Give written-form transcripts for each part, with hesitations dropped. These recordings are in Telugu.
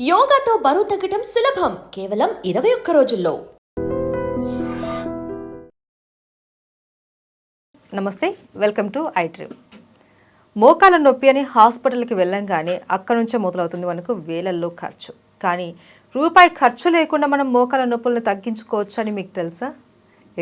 యోగాతో బరువు తగ్గటం సులభం కేవలం 21 రోజుల్లో. నమస్తే, వెల్కమ్ టు ఐట్రిమ్. మోకాల నొప్పి అని హాస్పిటల్కి వెళ్ళంగానే అక్కడ నుంచే మొదలవుతుంది మనకు వేలల్లో ఖర్చు. కానీ రూపాయి ఖర్చు లేకుండా మనం మోకాల నొప్పులను తగ్గించుకోవచ్చు అని మీకు తెలుసా?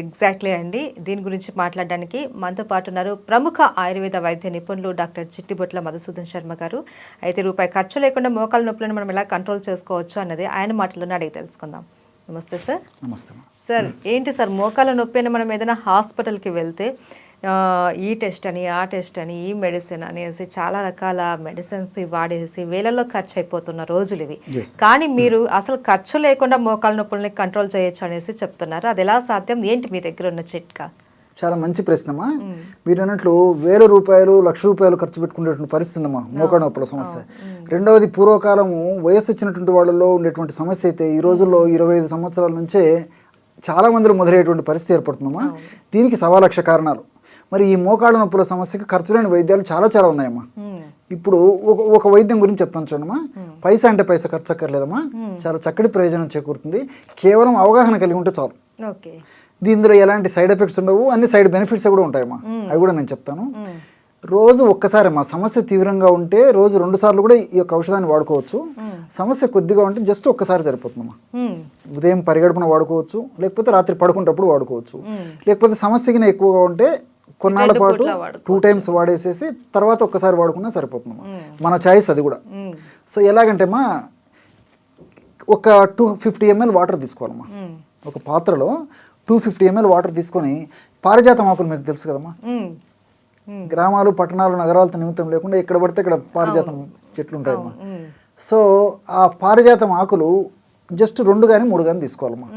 ఎగ్జాక్ట్లీ అండి. దీని గురించి మాట్లాడడానికి మనతో పాటు ఉన్నారు ప్రముఖ ఆయుర్వేద వైద్య నిపుణులు డాక్టర్ చిట్టిబొట్ల మధుసూదన్ శర్మ గారు. అయితే రూపాయి ఖర్చు లేకుండా మోకాల నొప్పులను మనం ఎలా కంట్రోల్ చేసుకోవచ్చు అన్నది ఆయన మాటల్లోనే అడిగి తెలుసుకుందాం. నమస్తే సార్. నమస్తే సార్. ఏంటి సార్ మోకాల నొప్పి అని మనం ఏదైనా హాస్పిటల్కి వెళ్తే ఈ టెస్ట్ అని ఆ టెస్ట్ అని ఈ మెడిసిన్ అనేసి చాలా రకాల మెడిసిన్స్ వాడేసి వేలల్లో ఖర్చు అయిపోతున్న రోజులు ఇవి. కానీ మీరు అసలు ఖర్చు లేకుండా మోకాల నొప్పుల్ని కంట్రోల్ చేయొచ్చు అనేసి చెప్తున్నారు. అది ఎలా సాధ్యం? ఏంటి మీ దగ్గర ఉన్న చిట్కా? చాలా మంచి ప్రశ్నమా. మీరు అన్నట్లు రూపాయలు ₹1,00,000 ఖర్చు పెట్టుకునేటువంటి పరిస్థితి ఉందమ్మా మోకాళ్ళ నొప్పుల సమస్య. రెండవది, పూర్వకాలము వయస్సు వచ్చినటువంటి వాళ్ళలో ఉండేటువంటి సమస్య అయితే ఈ రోజుల్లో 25 సంవత్సరాల నుంచే చాలా మందిలో మొదలయ్యేటువంటి పరిస్థితి ఏర్పడుతుందమ్మా. దీనికి 1,00,000 కారణాలు. మరి ఈ మోకాళ్ళ నొప్పుల సమస్యకి ఖర్చు లేని వైద్యాలు చాలా ఉన్నాయమ్మా. ఇప్పుడు ఒక వైద్యం గురించి చెప్తాను చూడమ్మా. పైసా అంటే పైసా ఖర్చు అక్కర్లేదమ్మా. చాలా చక్కటి ప్రయోజనం చేకూరుతుంది. కేవలం అవగాహన కలిగి ఉంటే చాలు. దీనిలో ఎలాంటి సైడ్ ఎఫెక్ట్స్ ఉండవు, అన్ని సైడ్ బెనిఫిట్స్ కూడా ఉంటాయమ్మా. అవి కూడా నేను చెప్తాను. రోజు ఒక్కసారి మా సమస్య తీవ్రంగా ఉంటే రోజు 2 సార్లు కూడా ఈ యొక్క ఔషధాన్ని వాడుకోవచ్చు. సమస్య కొద్దిగా ఉంటే జస్ట్ ఒక్కసారి సరిపోతుందమ్మా. ఉదయం పరిగడుపున వాడుకోవచ్చు, లేకపోతే రాత్రి పడుకునేటప్పుడు వాడుకోవచ్చు. లేకపోతే సమస్యకి ఎక్కువగా ఉంటే కొన్నాళ్ళ పాటు 2 టైమ్స్ వాడేసేసి తర్వాత ఒక్కసారి వాడుకున్నా సరిపోతుందమ్మా. మన చాయిస్ అది కూడా. సో ఎలాగంటే అమ్మా, ఒక 250 ml వాటర్ తీసుకోవాలమ్మా. ఒక పాత్రలో 250 ml వాటర్ తీసుకొని, పారిజాతం ఆకులు మీకు తెలుసు కదమ్మా. గ్రామాలు, పట్టణాలు, నగరాలతో నిమిత్తం లేకుండా ఎక్కడ పడితే ఇక్కడ పారిజాతం చెట్లు ఉంటాయమ్మా. సో ఆ పారిజాతం ఆకులు జస్ట్ 2 కానీ 3 కానీ తీసుకోవాలమ్మా.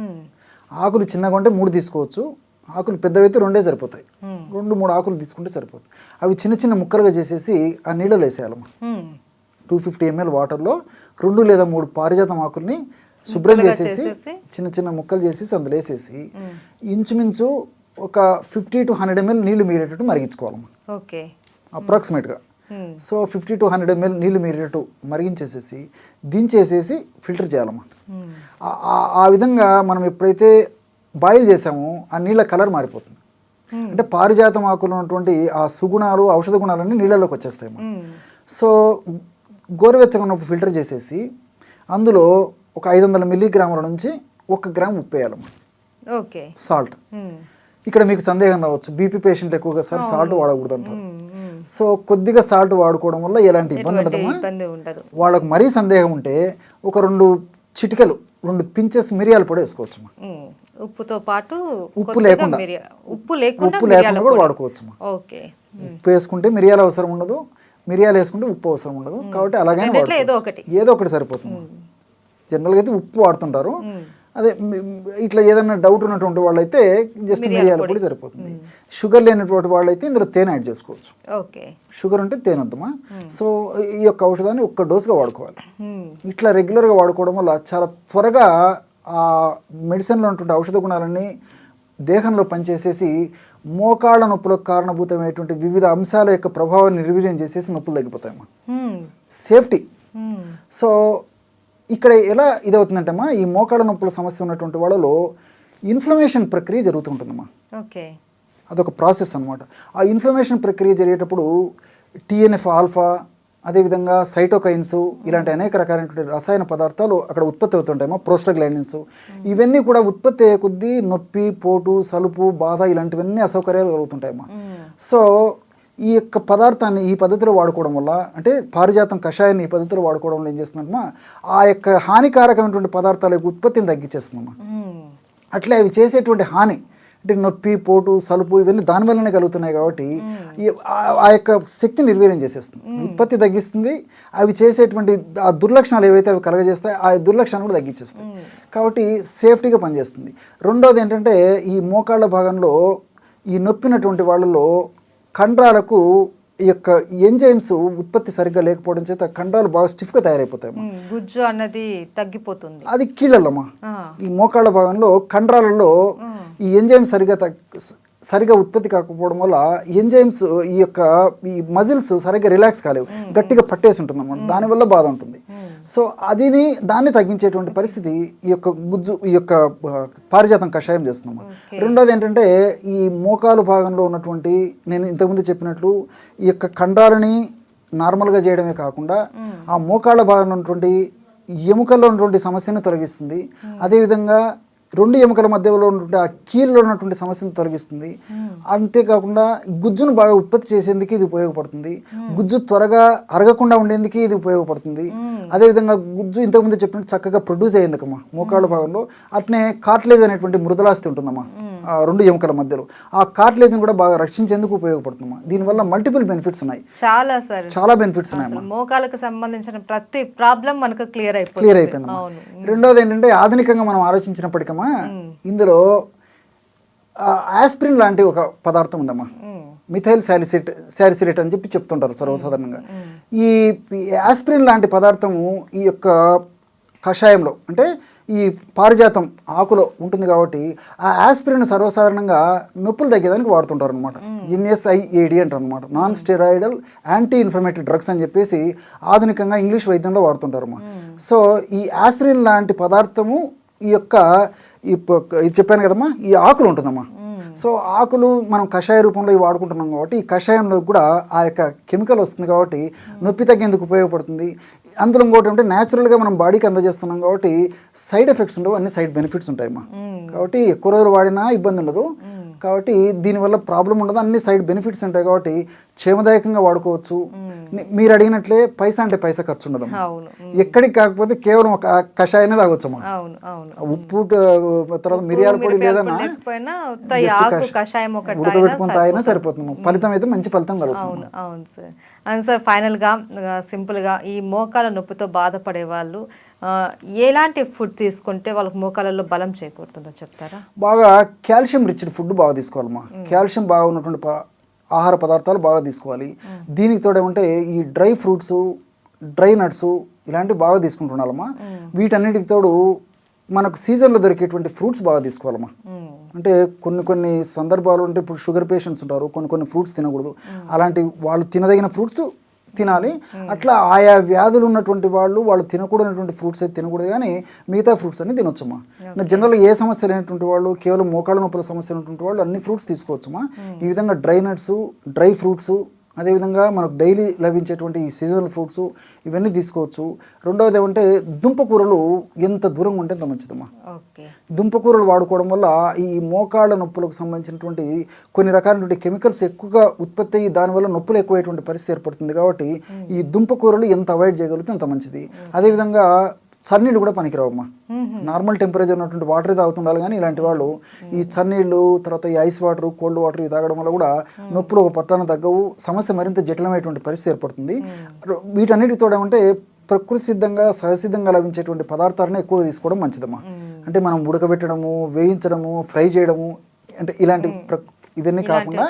ఆకులు చిన్నగా ఉంటే 3 తీసుకోవచ్చు, ఆకులు పెద్దవైతే 2 సరిపోతాయి. 2-3 ఆకులు తీసుకుంటే సరిపోతుంది. అవి చిన్న చిన్న ముక్కలుగా చేసేసి ఆ నీళ్ళలో వేసేయాలమ్మా. 250 ml వాటర్లో 2 లేదా 3 పారిజాతం ఆకుల్ని శుభ్రం చేసేసి చిన్న చిన్న ముక్కలు చేసేసి అందులో వేసేసి ఇంచుమించు ఒక 50 to 100 ml నీళ్లు మీరేటట్టు మరిగించుకోవాలమ్మా. అప్రాక్సిమేట్గా. సో 50 to 100 ml నీళ్లు మీరేటట్టు మరిగించేసేసి దించేసేసి ఫిల్టర్ చేయాలమ్మా. ఆ విధంగా మనం ఎప్పుడైతే బాయిల్ చేసామో ఆ నీళ్ళ కలర్ మారిపోతుంది. అంటే పారిజాతం ఆకులు ఉన్నటువంటి ఆ సుగుణాలు, ఔషధ గుణాలన్నీ నీళ్ళలోకి వచ్చేస్తాయి. సో గోరువెచ్చగా ఉన్నప్పుడు ఫిల్టర్ చేసేసి అందులో ఒక 500 మిల్లీగ్రాముల నుంచి 1 గ్రామ్ ఉప్పు వేయాలమ్మా. సాల్ట్. ఇక్కడ మీకు సందేహం రావచ్చు, బీపీ పేషెంట్లు ఎక్కువగా సార్ సాల్ట్ వాడకూడదు అంటారు. సో కొద్దిగా సాల్ట్ వాడుకోవడం వల్ల ఎలాంటి ఇబ్బంది ఉండదమ్మా. వాళ్ళకు మరీ సందేహం ఉంటే ఒక 2 చిటికలు 2 పించెస్ మిరియాల పొడి వేసుకోవచ్చు. ఉప్పుతో పాటు ఉప్పు లేకుండా కూడా వాడుకోవచ్చు. ఉప్పు వేసుకుంటే మిరియాలు అవసరం ఉండదు, మిరియాలు వేసుకుంటే ఉప్పు అవసరం ఉండదు. కాబట్టి అలాగే ఏదో ఒకటి సరిపోతుంది. జనరల్గా అయితే ఉప్పు వాడుతుంటారు. అదే ఇట్లా ఏదైనా డౌట్ ఉన్నటువంటి వాళ్ళైతే జస్ట్ మిరియాల పొడి సరిపోతుంది. షుగర్ లేనటువంటి వాళ్ళైతే ఇందులో తేనె యాడ్ చేసుకోవచ్చు. షుగర్ ఉంటే తేనె వద్దమ్మా. సో ఈ యొక్క ఔషధాన్ని 1 డోసుగా వాడుకోవాలి. ఇట్లా రెగ్యులర్గా వాడుకోవడం వల్ల చాలా త్వరగా ఆ మెడిసిన్లో ఉన్నటువంటి ఔషధ గుణాలన్నీ దేహంలో పనిచేసేసి మోకాళ్ళ నొప్పులకు కారణభూతమైనటువంటి వివిధ అంశాల యొక్క ప్రభావాన్ని నిర్వీర్యం చేసేసి నొప్పులు తగ్గిపోతాయమ్మా. సేఫ్టీ. సో ఇక్కడ ఎలా ఇదవుతుందంటే అమ్మా, ఈ మోకాళ్ళ నొప్పుల సమస్య ఉన్నటువంటి వాళ్ళలో ఇన్ఫ్లమేషన్ ప్రక్రియ జరుగుతుంటుందమ్మా. అదొక ప్రాసెస్ అనమాట. ఆ ఇన్ఫ్లమేషన్ ప్రక్రియ జరిగేటప్పుడు TNF ఆల్ఫా, అదేవిధంగా సైటోకైన్స్, ఇలాంటి అనేక రకాలైనటువంటి రసాయన పదార్థాలు అక్కడ ఉత్పత్తి అవుతుంటాయమ్మా. ప్రోస్టాగ్లాండిన్స్ ఇవన్నీ కూడా ఉత్పత్తి అయ్యే కొద్దీ నొప్పి, పోటు, సలుపు, బాధ ఇలాంటివన్నీ అసౌకర్యాలు కలుగుతుంటాయమ్మా. సో ఈ యొక్క పదార్థాన్ని ఈ పద్ధతిలో వాడుకోవడం వల్ల, అంటే పారిజాతం కషాయాన్ని ఈ పద్ధతిలో వాడుకోవడం వల్ల ఏం చేస్తుందమ్మా, ఆ యొక్క హానికారకమైనటువంటి పదార్థాల యొక్క ఉత్పత్తిని తగ్గించేస్తుందమ్మా. అట్లే అవి చేసేటువంటి హాని అంటే నొప్పి, పోటు, సలుపు ఇవన్నీ దానివల్లనే కలుగుతున్నాయి. కాబట్టి ఆ యొక్క శక్తిని నిర్వీర్యం చేసేస్తుంది, ఉత్పత్తి తగ్గిస్తుంది. అవి చేసేటువంటి ఆ దుర్లక్షణాలు ఏవైతే అవి కలగజేస్తాయి ఆ దుర్లక్షణాలు కూడా తగ్గించేస్తాయి. కాబట్టి సేఫ్టీగా పనిచేస్తుంది. రెండోది ఏంటంటే, ఈ మోకాళ్ళ భాగంలో ఈ నొప్పినటువంటి వాళ్ళలో కండరాలకు ఈ యొక్క ఎంజైమ్స్ ఉత్పత్తి సరిగ్గా లేకపోవడం చేత కండరాలు బాగా స్టిఫ్గా తయారైపోతాయి. గుజ్జు అన్నది తగ్గిపోతుంది. అది కీళ్ళమ్మా. ఈ మోకాళ్ళ భాగంలో కండరాలలో ఈ ఎంజైమ్ సరిగ్గా సరిగా ఉత్పత్తి కాకపోవడం వల్ల ఎంజైమ్స్ ఈ మజిల్స్ సరిగ్గా రిలాక్స్ కాలేవు, గట్టిగా పట్టేసి ఉంటుంది అన్నమాట. దానివల్ల బాధ ఉంటుంది. సో దాన్ని తగ్గించేటువంటి పరిస్థితి ఈ యొక్క పారిజాతం కషాయం చేస్తున్నాము. రెండోది ఏంటంటే ఈ మోకాలు భాగంలో ఉన్నటువంటి, నేను ఇంతకుముందు చెప్పినట్లు ఈ యొక్క కండరాలని నార్మల్గా చేయడమే కాకుండా ఆ మోకాళ్ళ భాగంలో ఉన్నటువంటి ఎముకల్లో ఉన్నటువంటి సమస్యను తొలగిస్తుంది. అదేవిధంగా రెండు ఎముకల మధ్యలో ఉన్నటువంటి ఆ కీళ్ళలో ఉన్నటువంటి సమస్యను తొలగిస్తుంది. అంతేకాకుండా గుజ్జును బాగా ఉత్పత్తి చేసేందుకు ఇది ఉపయోగపడుతుంది. గుజ్జు త్వరగా అరగకుండా ఉండేందుకు ఇది ఉపయోగపడుతుంది. అదేవిధంగా గుజ్జు ఇంతకుముందు చెప్పినట్టు చక్కగా ప్రొడ్యూస్ అయ్యేందుకమ్మా మోకాళ్ళ భాగంలో. అట్నే కార్టిలేజ్ అనేటువంటి మృదులాస్తి ఉంటుందమ్మా ఆ రెండు ఎముకల మధ్యలో. ఆ కార్టిలేజ్ని కూడా బాగా రక్షించేందుకు ఉపయోగపడుతుందమ్మా. దీనివల్ల మల్టిపుల్ బెనిఫిట్స్ ఉన్నాయి, చాలా బెనిఫిట్స్ ఉన్నాయి. మోకాలకు సంబంధించిన ప్రతి ప్రాబ్లం మనకు క్లియర్ అయిపోయింది. రెండోది ఏంటంటే ఆధునికంగా మనం ఆలోచించినప్పటికమ్మా ఇందులో ఆస్పిరిన్ లాంటి ఒక పదార్థం ఉందమ్మా, మిథైల్ శాలిసిలేట్ అని చెప్పి చెప్తుంటారు సర్వసాధారణంగా. ఈ ఆస్పిరిన్ లాంటి పదార్థము ఈ యొక్క కషాయంలో అంటే ఈ పారిజాతం ఆకులో ఉంటుంది కాబట్టి ఆ ఆస్పిరిన్ సర్వసాధారణంగా నొప్పులు తగ్గేదానికి వాడుతుంటారు అనమాట. NSAID అంటారు అనమాట, non steroidal anti inflammatory drugs అని చెప్పేసి ఆధునికంగా ఇంగ్లీష్ వైద్యంలో వాడుతుంటారు అన్నమాట. సో ఈ ఆస్పిరిన్ లాంటి పదార్థము ఇది చెప్పాను కదమ్మా, ఈ ఆకులు ఉంటుందమ్మా. సో ఆకులు మనం కషాయ రూపంలో ఇవి వాడుకుంటున్నాం కాబట్టి ఈ కషాయంలో కూడా ఆ యొక్క కెమికల్ వస్తుంది కాబట్టి నొప్పి తగ్గేందుకు ఉపయోగపడుతుంది. అందులో ఇంకోటి అంటే న్యాచురల్గా మనం బాడీకి అందజేస్తున్నాం కాబట్టి సైడ్ ఎఫెక్ట్స్ ఉండవు, అన్ని సైడ్ బెనిఫిట్స్ ఉంటాయమ్మా. కాబట్టి ఎక్కువ రోజులు వాడినా ఇబ్బంది ఉండదు, కాబట్టి దీనివల్ల ప్రాబ్లం ఉండదు, అన్ని సైడ్ బెనిఫిట్స్ ఉంటాయి కాబట్టి క్షేమదాయకంగా వాడుకోవచ్చు. మీరు అడిగినట్లే పైసా అంటే పైసా ఖర్చు ఉండదు, ఎక్కడికి కాకపోతే కేవలం ఒక కషాయనే తాగొచ్చమ్మా. ఉప్పు తర్వాత మిరియాల పొడి లేదన్నా ఉడకబెట్టుకుని తాగినా సరిపోతుంది. ఫలితం అయితే మంచి ఫలితం కలుగుతుంది. అవును సార్. అండ్ సార్ ఫైనల్గా సింపుల్గా ఈ మోకాల నొప్పితో బాధపడే వాళ్ళు ఎలాంటి ఫుడ్ తీసుకుంటే వాళ్ళకి మోకాలలో బలం చేకూరుతుందో చెప్తారా? బాగా కాల్షియం రిచ్డ్ ఫుడ్ బాగా తీసుకోవాలమ్మా. కాల్షియం బాగా ఉన్నటువంటి ఆహార పదార్థాలు బాగా తీసుకోవాలి. దీనికి తోడేమంటే ఈ డ్రై ఫ్రూట్స్, డ్రై నట్స్ ఇలాంటివి బాగా తీసుకుంటుండాలమ్మా. వీటన్నిటికి తోడు మనకు సీజన్లో దొరికేటువంటి ఫ్రూట్స్ బాగా తీసుకోవాలమ్మా. అంటే కొన్ని సందర్భాలు అంటే ఇప్పుడు షుగర్ పేషెంట్స్ ఉంటారు, కొన్ని ఫ్రూట్స్ తినకూడదు, అలాంటి వాళ్ళు తినదగిన ఫ్రూట్స్ తినాలి. అట్లా ఆయా వ్యాధులు ఉన్నటువంటి వాళ్ళు తినకూడనటువంటి ఫ్రూట్స్ అయితే తినకూడదు, కానీ మిగతా ఫ్రూట్స్ అన్ని తినొచ్చమ్మా. జనరల్గా ఏ సమస్య లేనటువంటి వాళ్ళు, కేవలం మోకాళ్ళ నొప్పుల సమస్య ఉన్నటువంటి వాళ్ళు అన్ని ఫ్రూట్స్ తీసుకోవచ్చమ్మా. ఈ విధంగా డ్రై నట్స్, డ్రై ఫ్రూట్స్, అదేవిధంగా మనకు డైలీ లభించేటువంటి ఈ సీజనల్ ఫ్రూట్స్ ఇవన్నీ తీసుకోవచ్చు. రెండవది ఏమంటే దుంపకూరలు ఎంత దూరంగా ఉంటే అంత మంచిదమ్మా. దుంపకూరలు వాడుకోవడం వల్ల ఈ మోకాళ్ళ నొప్పులకు సంబంధించినటువంటి కొన్ని రకాలైనటువంటి కెమికల్స్ ఎక్కువగా ఉత్పత్తి అయ్యి దానివల్ల నొప్పులు ఎక్కువైనటువంటి పరిస్థితి ఏర్పడుతుంది. కాబట్టి ఈ దుంపకూరలు ఎంత అవాయిడ్ చేయగలిగితే అంత మంచిది. అదేవిధంగా చన్నీళ్ళు కూడా పనికిరావమ్మా. నార్మల్ టెంపరేచర్ ఉన్నటువంటి వాటర్ తాగుతుండాలి, కానీ ఇలాంటి వాళ్ళు ఈ చన్నీళ్ళు, తర్వాత ఈ ఐస్ వాటర్, కోల్డ్ వాటర్ ఇవి తాగడం వల్ల కూడా నొప్పులు ఒక పట్టాన తగ్గవు, సమస్య మరింత జటిలమైనటువంటి పరిస్థితి ఏర్పడుతుంది. వీటన్నిటితో ఏమంటే ప్రకృతి సిద్ధంగా, సహసిద్ధంగా లభించేటువంటి పదార్థాలను ఎక్కువగా తీసుకోవడం మంచిదమ్మా. అంటే మనం ఉడకబెట్టడము, వేయించడము, ఫ్రై చేయడము, అంటే ఇలాంటి ఇవన్నీ కాకుండా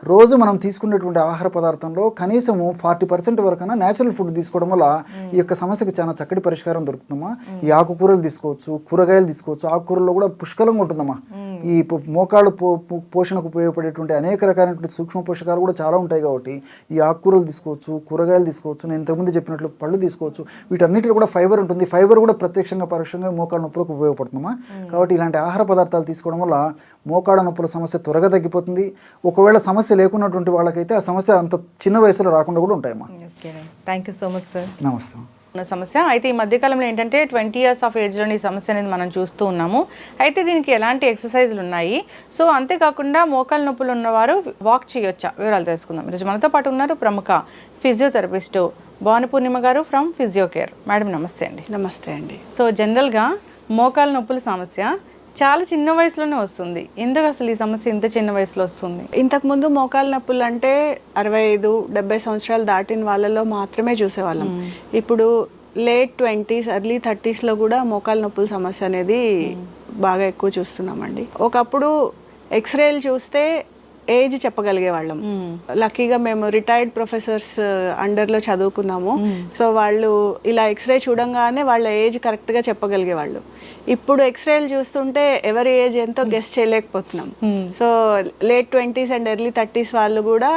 రోజు మనం తీసుకునేటువంటి ఆహార పదార్థంలో కనీసము 40% వరకైనా న్యాచురల్ ఫుడ్ తీసుకోవడం వల్ల ఈ యొక్క సమస్యకు చాలా చక్కటి పరిష్కారం దొరుకుతుందమ్మా. ఈ ఆకుకూరలు తీసుకోవచ్చు, కూరగాయలు తీసుకోవచ్చు. ఆకుకూరల్లో కూడా పుష్కలంగా ఉంటుందమ్మా. ఈ మోకాళ్ళు పోషణకు ఉపయోగపడేటువంటి అనేక రకాలైనటువంటి సూక్ష్మ పోషకాలు కూడా చాలా ఉంటాయి కాబట్టి ఈ ఆకుకూరలు తీసుకోవచ్చు, కూరగాయలు తీసుకోవచ్చు. నేను ఇంతకుముందు చెప్పినట్లు పళ్ళు తీసుకోవచ్చు. వీటన్నిటిలో కూడా ఫైబర్ ఉంటుంది. ఫైబర్ కూడా ప్రత్యక్షంగా పరోక్షంగా మోకాళ్ళ నొప్పులకు ఉపయోగపడుతుందమ్మా. కాబట్టి ఇలాంటి ఆహార పదార్థాలు తీసుకోవడం వల్ల మోకాళ్ళ నొప్పుల సమస్య త్వరగా తగ్గిపోతుంది. ఒకవేళ సమస్య లేకున్నటువంటి వాళ్ళకైతే ఆ సమస్య అంత చిన్న వయసులో రాకుండా కూడా ఉంటాయమ్మా. Thank you so much sir. నమస్తే. సమస్య అయితే ఈ మధ్యకాలంలో ఏంటంటే 20 years ఆఫ్ ఏజ్లోని ఈ సమస్య అనేది మనం చూస్తూ ఉన్నాము. అయితే దీనికి ఎలాంటి ఎక్సర్సైజులు ఉన్నాయి, సో అంతేకాకుండా మోకాళ్ళ నొప్పులు ఉన్నవారు వాక్ చేయొచ్చా, వివరాలు తెలుసుకుందాం. ఈరోజు మనతో పాటు ఉన్నారు ప్రముఖ ఫిజియోథెరపిస్టు భానుపూర్ణిమ గారు ఫ్రమ్ ఫిజియోకేర్. మేడం నమస్తే అండి. నమస్తే అండి. సో జనరల్గా మోకాళ్ళ నొప్పుల సమస్య చాలా చిన్న వయసులోనే వస్తుంది. ఎందుకు అసలు ఈ సమస్య ఇంత చిన్న వయసులో వస్తుంది? ఇంతకుముందు మోకాళ్ళ నొప్పులు అంటే 65-70 సంవత్సరాలు దాటిన వాళ్ళలో మాత్రమే చూసేవాళ్ళం. ఇప్పుడు లేట్ 20s, ఎర్లీ 30sలో కూడా మోకాళ్ళ నొప్పుల సమస్య అనేది బాగా ఎక్కువ చూస్తున్నామండి. ఒకప్పుడు ఎక్స్రేలు చూస్తే ఏజ్ చెప్పగలిగే వాళ్ళం. లక్కీగా మేము రిటైర్డ్ ప్రొఫెసర్స్ అండర్లో చదువుకున్నాము. సో వాళ్ళు ఇలా ఎక్స్రే చూడంగానే వాళ్ళ ఏజ్ కరెక్ట్గా చెప్పగలిగే వాళ్ళు. ఇప్పుడు ఎక్స్రేలు చూస్తుంటే ఎవరి ఏజ్ ఎంతో గెస్ట్ చేయలేకపోతున్నాం. So late 20s and early 30s వాళ్ళు కూడా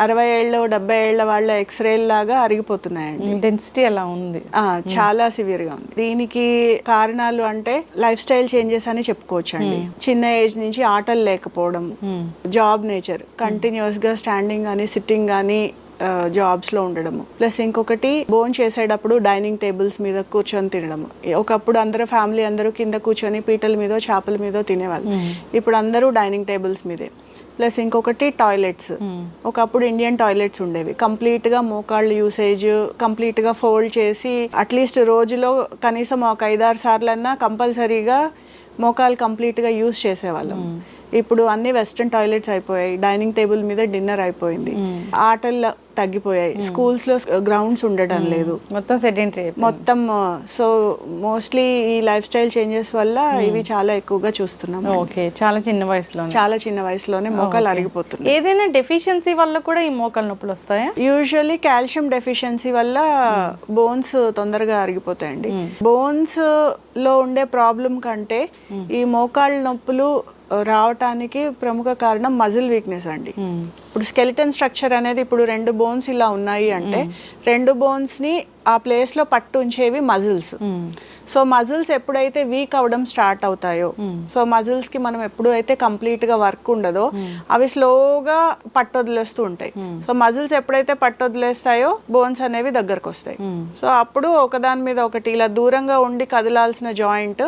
60 ఏళ్ళు 70 ఏళ్ళ వాళ్ళ ఎక్స్రేల్ లాగా అరిగిపోతున్నాయండి. డెన్సిటీ అలా ఉంది. చాలా సివియర్ గా ఉంది. దీనికి కారణాలు అంటే లైఫ్ స్టైల్ చేంజెస్ అని చెప్పుకోవచ్చు అండి. చిన్న ఏజ్ నుంచి ఆటలు లేకపోవడం, జాబ్ నేచర్, కంటిన్యూస్ గా స్టాండింగ్ కానీ సిట్టింగ్ కానీ జాబ్స్ లో ఉండడము, ప్లస్ ఇంకొకటి భోజనం చేసేటప్పుడు డైనింగ్ టేబుల్స్ మీద కూర్చొని తినడము. ఒకప్పుడు అందరూ ఫ్యామిలీ అందరూ కింద కూర్చొని పీటల మీద చాపల మీద తినేవాళ్ళు, ఇప్పుడు అందరూ డైనింగ్ టేబుల్స్ మీదే. ప్లస్ ఇంకొకటి టాయిలెట్స్, ఒకప్పుడు ఇండియన్ టాయిలెట్స్ ఉండేవి, కంప్లీట్ గా మోకాళ్ళ యూసేజ్ కంప్లీట్ గా ఫోల్డ్ చేసి అట్లీస్ట్ రోజులో కనీసం ఒక 5-6 సార్లన్నా కంపల్సరీగా మోకాలు కంప్లీట్ గా యూజ్ చేసేవాళ్ళం. ఇప్పుడు అన్ని వెస్ట్రన్ టాయిలెట్స్ అయిపోయాయి, డైనింగ్ టేబుల్ మీద డిన్నర్ అయిపోయింది, ఆటలు తగ్గిపోయాయి, స్కూల్స్ లో గ్రౌండ్స్ ఉండటం లేదు, మొత్తం సెడెంటరీ మొత్తం. సో మోస్ట్లీ ఈ లైఫ్ స్టైల్ చేంజెస్ వల్ల ఇవి చాలా ఎక్కువగా చూస్తున్నాం. ఓకే, చాలా చిన్న వయసులోనే మోకాలు అరిగిపోతున్నాయి. ఏదైనా డెఫిషియన్సీ వల్ల కూడా ఈ మోకాలు నొప్పులు వస్తాయా? యూజువల్లీ కాల్షియం డెఫిషియన్సీ వల్ల బోన్స్ తొందరగా అరిగిపోతాయండి. బోన్స్ లో ఉండే ప్రాబ్లం కంటే ఈ మోకాళ్ళ నొప్పులు రావటానికి ప్రముఖ కారణం మజిల్ వీక్నెస్ అండి. ఇప్పుడు స్కెలిటన్ స్ట్రక్చర్ అనేది ఇప్పుడు 2 బోన్స్ ఇలా ఉన్నాయి అంటే 2 బోన్స్ ని ఆ ప్లేస్ లో పట్టు ఉంచేవి మజిల్స్. సో మజిల్స్ ఎప్పుడైతే వీక్ అవడం స్టార్ట్ అవుతాయో, సో మజిల్స్ కి మనం ఎప్పుడైతే కంప్లీట్ గా వర్క్ ఉండదో అవి స్లోగా పట్టొదిలేస్తూ ఉంటాయి. సో మజిల్స్ ఎప్పుడైతే పట్టొదిలేస్తాయో బోన్స్ అనేవి దగ్గరకు వస్తాయి. సో అప్పుడు ఒకదాని మీద ఒకటి ఇలా దూరంగా ఉండి కదలాల్సిన జాయింట్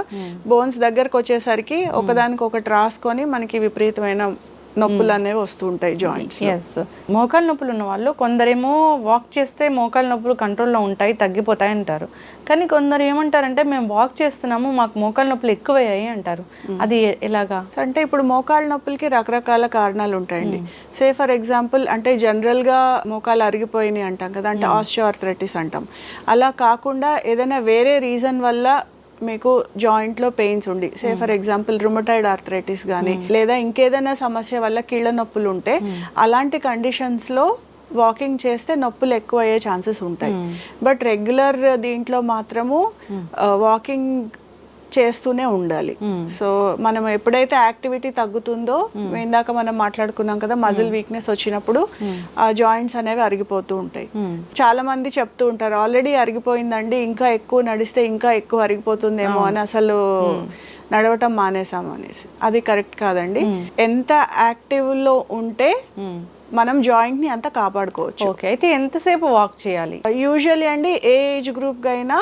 బోన్స్ దగ్గరకు వచ్చేసరికి ఒకదానికి ఒకటి రాసుకొని మనకి విపరీతమైన నొప్పులు అనేవి వస్తూ ఉంటాయి జాయింట్స్. మోకాలు నొప్పులు ఉన్న వాళ్ళు కొందరేమో వాక్ చేస్తే మోకాలు నొప్పులు కంట్రోల్లో ఉంటాయి, తగ్గిపోతాయి అంటారు. కానీ కొందరు ఏమంటారంటే మేము వాక్ చేస్తున్నాము మాకు మోకాలు నొప్పులు ఎక్కువయ్యాయి అంటారు. అది ఎలాగా అంటే ఇప్పుడు మోకాళ్ళ నొప్పులకి రకరకాల కారణాలు ఉంటాయండి. సే ఫర్ ఎగ్జాంపుల్ అంటే జనరల్ గా మోకాలు అరిగిపోయినాయి అంటాం కదా, అంటే ఆస్టియోఆర్థరైటిస్ అంటాం. అలా కాకుండా ఏదైనా వేరే రీజన్ వల్ల మీకు జాయింట్ లో పెయిన్స్ ఉండి, say for example rheumatoid arthritis కానీ లేదా ఇంకేదైనా సమస్య వల్ల కీళ్ళ నొప్పులు ఉంటే అలాంటి కండిషన్స్ లో వాకింగ్ చేస్తే నొప్పులు ఎక్కువ అయ్యే ఛాన్సెస్ ఉంటాయి. బట్ రెగ్యులర్ దీంట్లో మాత్రము వాకింగ్ చేస్తూనే ఉండాలి. సో మనం ఎప్పుడైతే యాక్టివిటీ తగ్గుతుందో, ఇందాక మనం మాట్లాడుకున్నాం కదా మజిల్ వీక్నెస్ వచ్చినప్పుడు ఆ జాయింట్స్ అనేవి అరిగిపోతూ ఉంటాయి. చాలా మంది చెప్తూ ఉంటారు ఆల్రెడీ అరిగిపోయిందండి, ఇంకా ఎక్కువ నడిస్తే ఇంకా ఎక్కువ అరిగిపోతుందేమో అని అసలు నడవటం మానేసాము అనేసి. అది కరెక్ట్ కాదండి. ఎంత యాక్టివ్ లో ఉంటే మనం జాయింట్ ని అంతా కాపాడుకోవచ్చు. ఓకే, అయితే ఎంతసేపు వాక్ చేయాలి? యూజువల్లీ అండి ఏ ఏజ్ గ్రూప్ అయినా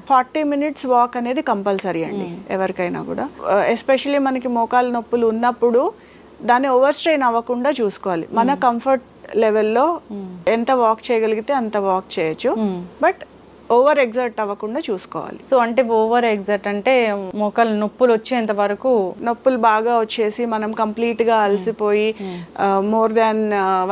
40 minutes వాక్ అనేది కంపల్సరీ అండి ఎవరికైనా కూడా. ఎస్పెషల్లీ మనకి మోకాలు నొప్పులు ఉన్నప్పుడు దాన్ని ఓవర్ స్ట్రెయిన్ అవ్వకుండా చూసుకోవాలి. మన కంఫర్ట్ లెవెల్లో ఎంత వాక్ చేయగలిగితే అంత వాక్ చేయొచ్చు, బట్ ఓవర్ ఎగ్జర్ట్ అవ్వకుండా చూసుకోవాలి. సో అంటే ఓవర్ ఎగ్జర్ట్ అంటే మోకాలు నొప్పులు వచ్చేంత వరకు, నొప్పులు బాగా వచ్చేసి మనం కంప్లీట్ గా అలసిపోయి మోర్ దాన్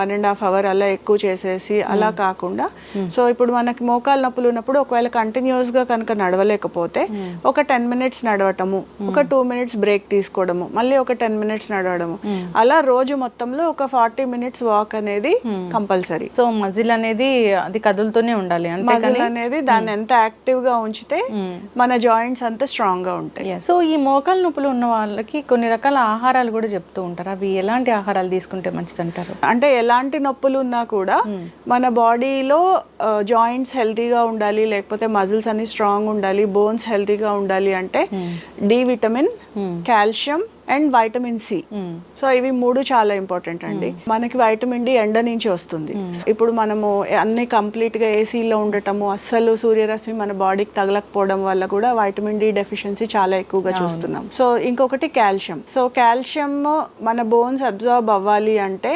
1.5 hour అలా ఎక్కువ చేసేసి అలా కాకుండా, సో ఇప్పుడు మనకి మోకాలు నొప్పులు ఉన్నప్పుడు ఒకవేళ కంటిన్యూస్ గా కనుక నడవలేకపోతే ఒక 10 minutes నడవటము, ఒక 2 minutes బ్రేక్ తీసుకోవడము, మళ్ళీ ఒక 10 minutes నడవడము, అలా రోజు మొత్తంలో ఒక 40 minutes వాక్ అనేది కంపల్సరీ. సో మజిల్ అనేది అది కదులుతూనే ఉండాలి. మజిల్ అనేది దాన్ని ఎంత యాక్టివ్ గా ఉంచితే మన జాయింట్స్ అంత స్ట్రాంగ్ గా ఉంటాయి. సో ఈ మోకాలు నొప్పులు ఉన్న వాళ్ళకి కొన్ని రకాల ఆహారాలు కూడా చెప్తూ ఉంటారు. అవి ఎలాంటి ఆహారాలు తీసుకుంటే మంచిది అంటారు? అంటే ఎలాంటి నొప్పులు ఉన్నా కూడా మన బాడీలో జాయింట్స్ హెల్తీగా ఉండాలి, లేకపోతే మజిల్స్ అన్ని స్ట్రాంగ్ ఉండాలి, బోన్స్ హెల్తీగా ఉండాలి అంటే D vitamin, calcium and vitamin C. So ఇవి 3 చాలా ఇంపార్టెంట్ అండి. మనకి వైటమిన్ డి ఎండ నుంచి వస్తుంది. ఇప్పుడు మనము అన్ని కంప్లీట్ గా ఏసీలో ఉండటము, అస్సలు సూర్యరశ్మి మన బాడీకి తగలకపోవడం వల్ల కూడా వైటమిన్ డి డెఫిషియన్సీ చాలా ఎక్కువగా చూస్తున్నాం. సో ఇంకొకటి కాల్షియం. సో కాల్షియం మన బోన్స్ అబ్జార్బ్ అవ్వాలి అంటే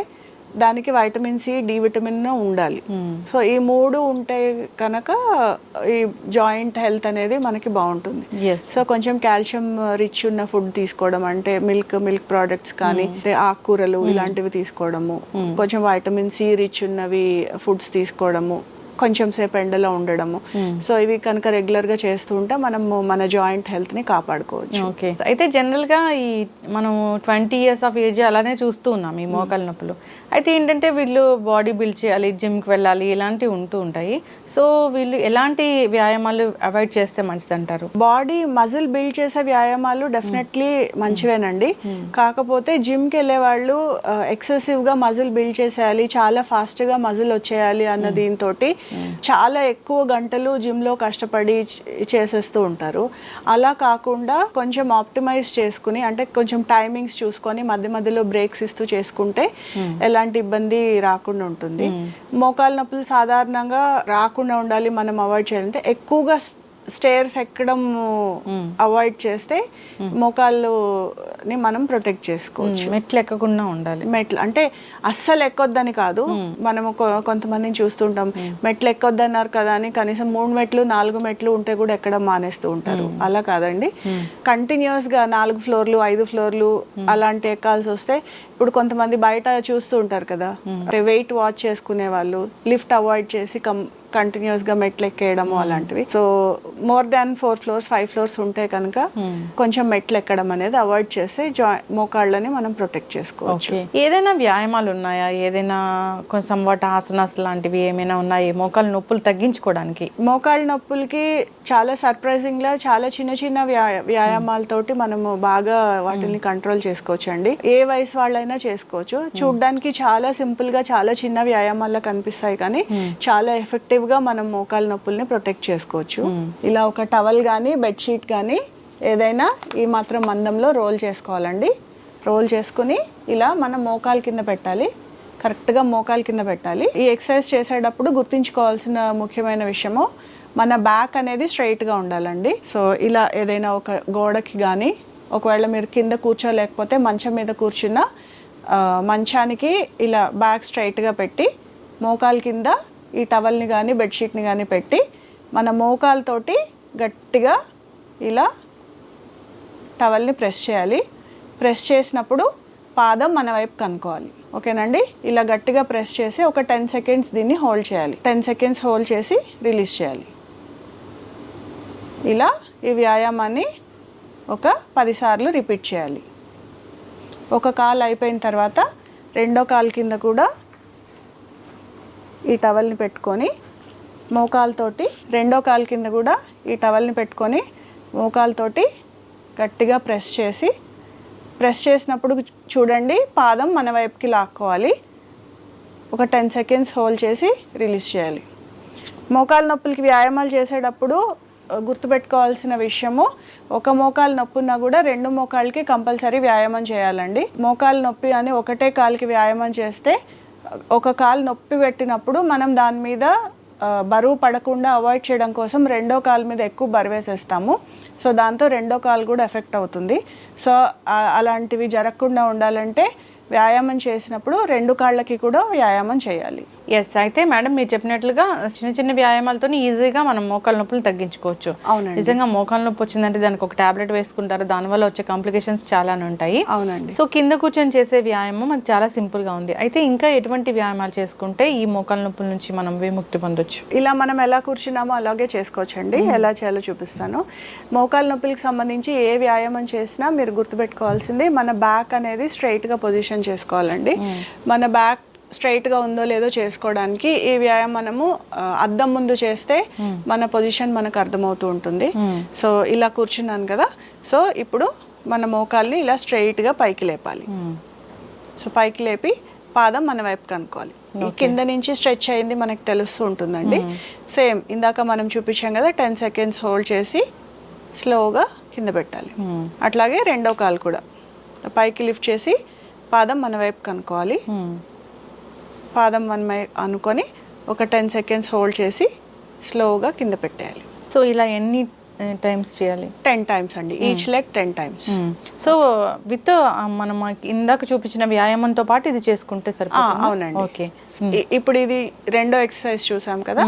దానికి వైటమిన్ సి, డి విటమిన్ ఉండాలి. సో ఈ 3 ఉంటే కనుక ఈ జాయింట్ హెల్త్ అనేది మనకి బాగుంటుంది. సో కొంచెం కాల్షియం రిచ్ ఉన్న ఫుడ్ తీసుకోవడం, అంటే మిల్క్ ప్రోడక్ట్స్ కానీ ఆకుకూరలు ఇలాంటివి తీసుకోవడము, కొంచెం వైటమిన్ సి రిచ్ ఉన్నవి ఫుడ్స్ తీసుకోవడము, కొంచెం సేపు ఎండలో ఉండడము. సో ఇవి కనుక రెగ్యులర్ గా చేస్తూ ఉంటే మనము మన జాయింట్ హెల్త్ ని కాపాడుకోవచ్చు. ఓకే, అయితే జనరల్ గా ఈ మనం 20 years ఆఫ్ ఏజ్ అలానే చూస్తూ ఉన్నాం ఈ మోకాలు నొప్పులు. అయితే ఏంటంటే వీళ్ళు బాడీ బిల్డ్ చేయాలి, జిమ్కి వెళ్ళాలి, ఇలాంటివి ఉంటూ ఉంటాయి. సో వీళ్ళు ఎలాంటి వ్యాయామాలు అవాయిడ్ చేస్తే మంచిది అంటారు? బాడీ మజిల్ బిల్డ్ చేసే వ్యాయామాలు డెఫినెట్లీ మంచివేనండి. కాకపోతే జిమ్కి వెళ్ళే వాళ్ళు ఎక్సెసివ్గా మజిల్ బిల్డ్ చేసేయాలి, చాలా ఫాస్ట్గా మజిల్ వచ్చేయాలి అన్న దీంతో చాలా ఎక్కువ గంటలు జిమ్లో కష్టపడి చేసేస్తూ ఉంటారు. అలా కాకుండా కొంచెం ఆప్టిమైజ్ చేసుకుని, అంటే కొంచెం టైమింగ్స్ చూసుకొని మధ్య మధ్యలో బ్రేక్స్ ఇస్తూ చేసుకుంటే ఎలాంటి ఇబ్బంది రాకుండా ఉంటుంది. మోకాలు నొప్పులు సాధారణంగా రాకుండా ఉండాలి, మనం అవాయిడ్ చేయాలంటే ఎక్కువగా స్టేర్స్ ఎక్కడం అవాయిడ్ చేస్తే మోకాళ్ళని మనం ప్రొటెక్ట్ చేసుకోవచ్చు. మెట్లు ఎక్కకుండా ఉండాలి. మెట్లు అంటే అస్సలు ఎక్కొద్దని కాదు, మనము కొంతమందిని చూస్తుంటాం మెట్లు ఎక్కొద్దన్నారు కదా అని కనీసం 3 మెట్లు 4 మెట్లు ఉంటే కూడా ఎక్కడం మానేస్తూ ఉంటారు. అలా కాదండి, కంటిన్యూస్ గా 4 ఫ్లోర్లు 5 ఫ్లోర్లు అలాంటి ఎక్కాల్సి వస్తే, ఇప్పుడు కొంతమంది బయట చూస్తూ ఉంటారు కదా, వెయిట్ వాచ్ చేసుకునే వాళ్ళు లిఫ్ట్ అవాయిడ్ చేసి కంటిన్యూస్ గా మెట్లు ఎక్కేయడము అలాంటివి. So more than 4 floors 5 floors ఉంటే కనుక కొంచెం మెట్లు ఎక్కడం అనేది అవాయిడ్ చేస్తే మోకాళ్ళని మనం ప్రొటెక్ట్ చేసుకోవచ్చు. ఏదైనా వ్యాయామాలు ఉన్నాయా, ఏదైనా కొంచెం ఆసనాస్ లాంటివి ఏమైనా ఉన్నాయి మోకాళ్ళ నొప్పులు తగ్గించుకోవడానికి? మోకాళ్ళ నొప్పులకి చాలా సర్ప్రైజింగ్ గా చాలా చిన్న చిన్న వ్యాయామాలతోటి మనము బాగా వాటిని కంట్రోల్ చేసుకోవచ్చు అండి. ఏ వయసు వాళ్ళైనా చేసుకోవచ్చు. చూడ్డానికి చాలా సింపుల్ గా చాలా చిన్న వ్యాయామాల్లో కనిపిస్తాయి, కానీ చాలా ఎఫెక్టివ్ గా మనం మోకాళ్ళ నొప్పుల్ని ప్రొటెక్ట్ చేసుకోవచ్చు. ఇలా ఒక టవల్ కానీ బెడ్షీట్ కానీ ఏదైనా ఈ మాత్రం మందంలో రోల్ చేసుకోవాలండి. రోల్ చేసుకుని ఇలా మనం మోకాలు కింద పెట్టాలి, కరెక్ట్గా మోకాలు కింద పెట్టాలి. ఈ ఎక్సర్సైజ్ చేసేటప్పుడు గుర్తుంచుకోవాల్సిన ముఖ్యమైన విషయము, మన బ్యాక్ అనేది స్ట్రైట్గా ఉండాలండి. సో ఇలా ఏదైనా ఒక గోడకి కానీ, ఒకవేళ మీరు కింద కూర్చోలేకపోతే మంచం మీద కూర్చున్న మంచానికి ఇలా బ్యాక్ స్ట్రైట్గా పెట్టి మోకాలు కింద ఈ టవల్ని కానీ బెడ్షీట్ని కానీ పెట్టి మన మోకాలతోటి గట్టిగా ఇలా టవల్ని ప్రెస్ చేయాలి. ప్రెస్ చేసినప్పుడు పాదం మన వైపు కనుక్కోవాలి. ఓకేనండి, ఇలా గట్టిగా ప్రెస్ చేసి ఒక 10 సెకండ్స్ దీన్ని హోల్డ్ చేయాలి. 10 సెకండ్స్ హోల్డ్ చేసి రిలీజ్ చేయాలి. ఇలా ఈ వ్యాయామాన్ని ఒక 10 సార్లు రిపీట్ చేయాలి. ఒక కాలు అయిపోయిన తర్వాత రెండో కాలు కింద కూడా ఈ టవల్ని పెట్టుకొని మోకాలతోటి, రెండో కాలు కింద కూడా ఈ టవల్ని పెట్టుకొని మోకాలతోటి గట్టిగా ప్రెస్ చేసినప్పుడు చూడండి పాదం మన వైపుకి లాక్కోవాలి. ఒక 10 సెకండ్స్ హోల్డ్ చేసి రిలీజ్ చేయాలి. మోకాల నొప్పులకి వ్యాయామాలు చేసేటప్పుడు గుర్తుపెట్టుకోవాల్సిన విషయము, ఒక మోకాలు నొప్పి ఉన్నా కూడా 2 మోకాళ్ళకి కంపల్సరీ వ్యాయామం చేయాలండి. మోకాలు నొప్పి అని ఒకటే కాలుకి వ్యాయామం చేస్తే, ఒక కాలు నొప్పి పెట్టినప్పుడు మనం దాని మీద బరువు పడకుండా అవాయిడ్ చేయడం కోసం రెండో కాలు మీద ఎక్కువ బరువేసేస్తాము. సో దాంతో రెండో కాలు కూడా ఎఫెక్ట్ అవుతుంది. సో అలాంటివి జరగకుండా ఉండాలంటే వ్యాయామం చేసినప్పుడు 2 కాళ్ళకి కూడా వ్యాయామం చేయాలి. ఎస్, అయితే మేడం మీరు చెప్పినట్లుగా చిన్న చిన్న వ్యాయామాలతో ఈజీగా మనం మోకాళ్ళ నొప్పులు తగ్గించుకోవచ్చు. అవునండి, నిజంగా మోకాళ్ళ నొప్పి వచ్చిందంటే దానికి ఒక టాబ్లెట్ వేసుకుంటారు, దానివల్ల వచ్చే కాంప్లికేషన్స్ చాలానే ఉంటాయి. అవునండి. సో కింద కూర్చొని చేసే వ్యాయామం మనకు చాలా సింపుల్ గా ఉంది. అయితే ఇంకా ఎటువంటి వ్యాయామాలు చేసుకుంటే ఈ మోకాళ్ళ నొప్పుల నుంచి మనం విముక్తి పొందొచ్చు? ఇలా మనం ఎలా కూర్చున్నామో అలాగే చేసుకోవచ్చండి. ఎలా చేయాలో చూపిస్తాను. మోకాళ్ళ నొప్పులకి సంబంధించి ఏ వ్యాయామం చేసినా మీరు గుర్తుపెట్టుకోవాల్సింది, మన బ్యాక్ అనేది స్ట్రైట్ గా పొజిషన్ చేసుకోవాలండి. మన బ్యాక్ స్ట్రైట్గా ఉందో లేదో చేసుకోవడానికి ఈ వ్యాయామము అద్దం ముందు చేస్తే మన పొజిషన్ మనకు అర్థమవుతూ ఉంటుంది. సో ఇలా కూర్చున్నాను కదా, సో ఇప్పుడు మన మోకాల్ని ఇలా స్ట్రైట్గా పైకి లేపాలి. సో పైకి లేపి పాదం మన వైపు కనుక్కోవాలి. ఈ కింద నుంచి స్ట్రెచ్ అయింది మనకు తెలుస్తూ ఉంటుందండి. సేమ్ ఇందాక మనం చూపించాం కదా, 10 సెకండ్స్ హోల్డ్ చేసి స్లోగా కింద పెట్టాలి. అట్లాగే రెండో కాలు కూడా పైకి లిఫ్ట్ చేసి పాదం మన వైపు కనుక్కోవాలి. పాదం మన అనుకొని ఒక 10 సెకండ్స్ హోల్డ్ చేసి స్లోగా కింద పెట్టేయాలి. సో ఇలా ఎన్ని టైమ్స్ చేయాలి? 10 టైమ్స్ అండి, each leg 10 times. So with మనం ఇందాక చూపించిన వ్యాయామంతో పాటు ఇది చేసుకుంటే సరిపోతుంది? అవునండి. ఓకే, ఇప్పుడు ఇది రెండో ఎక్సర్సైజ్ చూసాం కదా,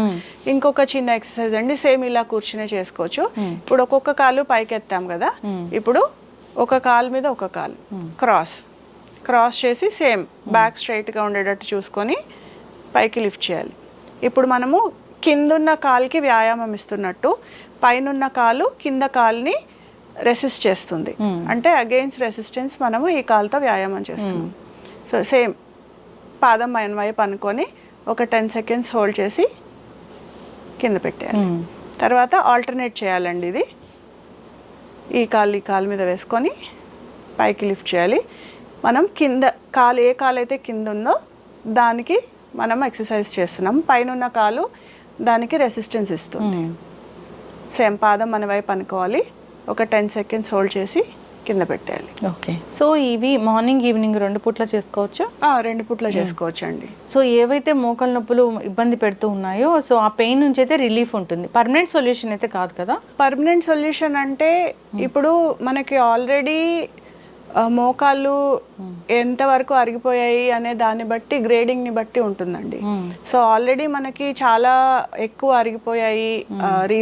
ఇంకొక చిన్న ఎక్సర్సైజ్ అండి. సేమ్ ఇలా కూర్చునే చేసుకోవచ్చు. ఇప్పుడు ఒక్కొక్క కాలు పైకి ఎత్తాం కదా, ఇప్పుడు ఒక కాలు మీద ఒక కాలు క్రాస్ చేసి సేమ్ బ్యాక్ స్ట్రైట్గా ఉండేటట్టు చూసుకొని పైకి లిఫ్ట్ చేయాలి. ఇప్పుడు మనము కిందున్న కాలుకి వ్యాయామం ఇస్తున్నట్టు పైనున్న కాలు కింద కాలుని రెసిస్ట్ చేస్తుంది. అంటే అగెయిన్స్ రెసిస్టెన్స్ మనము ఈ కాలుతో వ్యాయామం చేస్తున్నాం. సో సేమ్ పాదం మన వైపు అనుకొని ఒక 10 సెకండ్స్ హోల్డ్ చేసి కింద పెట్టేయాలి. తర్వాత ఆల్టర్నేట్ చేయాలండి. ఇది ఈ కాలు మీద వేసుకొని పైకి లిఫ్ట్ చేయాలి. మనం కింద కాలు ఏ కాలు అయితే కింద ఉందో దానికి మనం ఎక్సర్సైజ్ చేస్తున్నాం. పైన ఉన్న కాలు దానికి రెసిస్టెన్స్ ఇస్తుంది. సేమ్ పాదం మన వైపు అనుకోవాలి. ఒక 10 సెకండ్స్ హోల్డ్ చేసి కింద పెట్టేయాలి. ఓకే. సో ఇవి మార్నింగ్ ఈవినింగ్ 2 పూట్ల చేసుకోవచ్చు? 2 పూట్ల చేసుకోవచ్చు అండి. సో ఏవైతే మోకాళ్ళ నొప్పులు ఇబ్బంది పెడుతూ ఉన్నాయో సో ఆ పెయిన్ నుంచి అయితే రిలీఫ్ ఉంటుంది. పర్మనెంట్ సొల్యూషన్ అయితే కాదు కదా? పర్మనెంట్ సొల్యూషన్ అంటే ఇప్పుడు మనకి ఆల్రెడీ మోకాళ్ళు ఎంతవరకు అరిగిపోయాయి అనే దాన్ని బట్టి గ్రేడింగ్ని బట్టి ఉంటుందండి. సో ఆల్రెడీ మనకి చాలా ఎక్కువ అరిగిపోయాయి,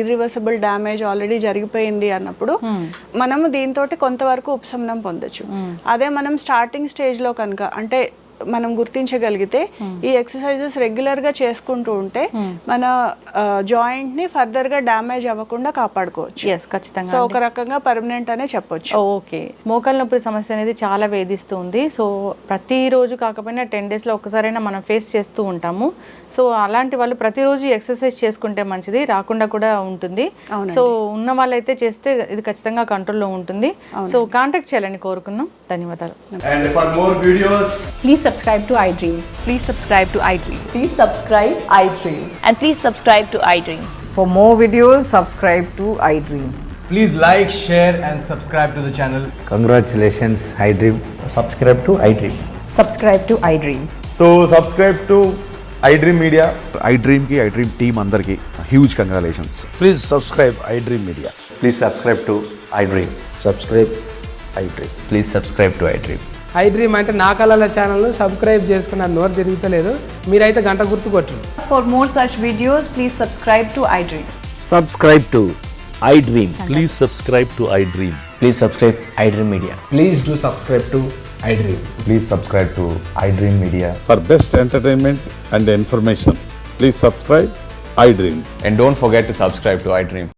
ఇర్రివర్సిబుల్ డ్యామేజ్ ఆల్రెడీ జరిగిపోయింది అన్నప్పుడు మనము దీంతో కొంతవరకు ఉపశమనం పొందొచ్చు. అదే మనం స్టార్టింగ్ స్టేజ్లో కనుక అంటే మనం గుర్తించగలిగితే ఈ ఎక్సర్సైజెస్ రెగ్యులర్గా చేసుకుంటూ ఉంటే మన జాయింట్ని ఫర్దర్గా డ్యామేజ్ అవ్వకుండా కాపాడుకోవచ్చు. ఖచ్చితంగా. సో ఒక రకంగా పర్మనెంట్ అనే చెప్పొచ్చు. ఓకే. మోకాళ్ళ నొప్పి సమస్య అనేది చాలా వేధిస్తుంది. సో ప్రతిరోజు కాకపోయినా 10 డేస్లో ఒకసారైనా మనం ఫేస్ చేస్తూ ఉంటాము. సో అలాంటి వాళ్ళు ప్రతిరోజు ఎక్సర్సైజ్ చేసుకుంటే మంచిది, రాకుండా కూడా ఉంటుంది. సో ఉన్న వాళ్ళైతే చేస్తే ఇది ఖచ్చితంగా కంట్రోల్లో ఉంటుంది. సో కాంటాక్ట్ చేయాలని కోరుకున్నాం. ధన్యవాదాలు. And for more videos, Please subscribe to iDream. Please subscribe to iDream. Please subscribe iDream. And please subscribe to iDream. For more videos, subscribe to iDream. please like, share and subscribe to the channel. Congratulations, iDream. Subscribe to iDream. Subscribe to iDream. So subscribe to iDream Media. iDream ki iDream team andarki huge congratulations. Please subscribe iDream Media. Please subscribe to iDream. Subscribe iDream. Please subscribe to iDream. iDream అంటే నా కళల ఛానల్ సబ్స్క్రైబ్ చేసుకున్న నోరు తిరుగుతలేదు, మీరైతే గంట గుర్తు కొట్టండి. For more such videos, please subscribe to iDream. Subscribe to iDream. Please subscribe to iDream. Please subscribe iDream Media. Please do subscribe to iDream. Please subscribe to iDream Media. For best entertainment and information, please subscribe iDream. And don't forget to subscribe to iDream.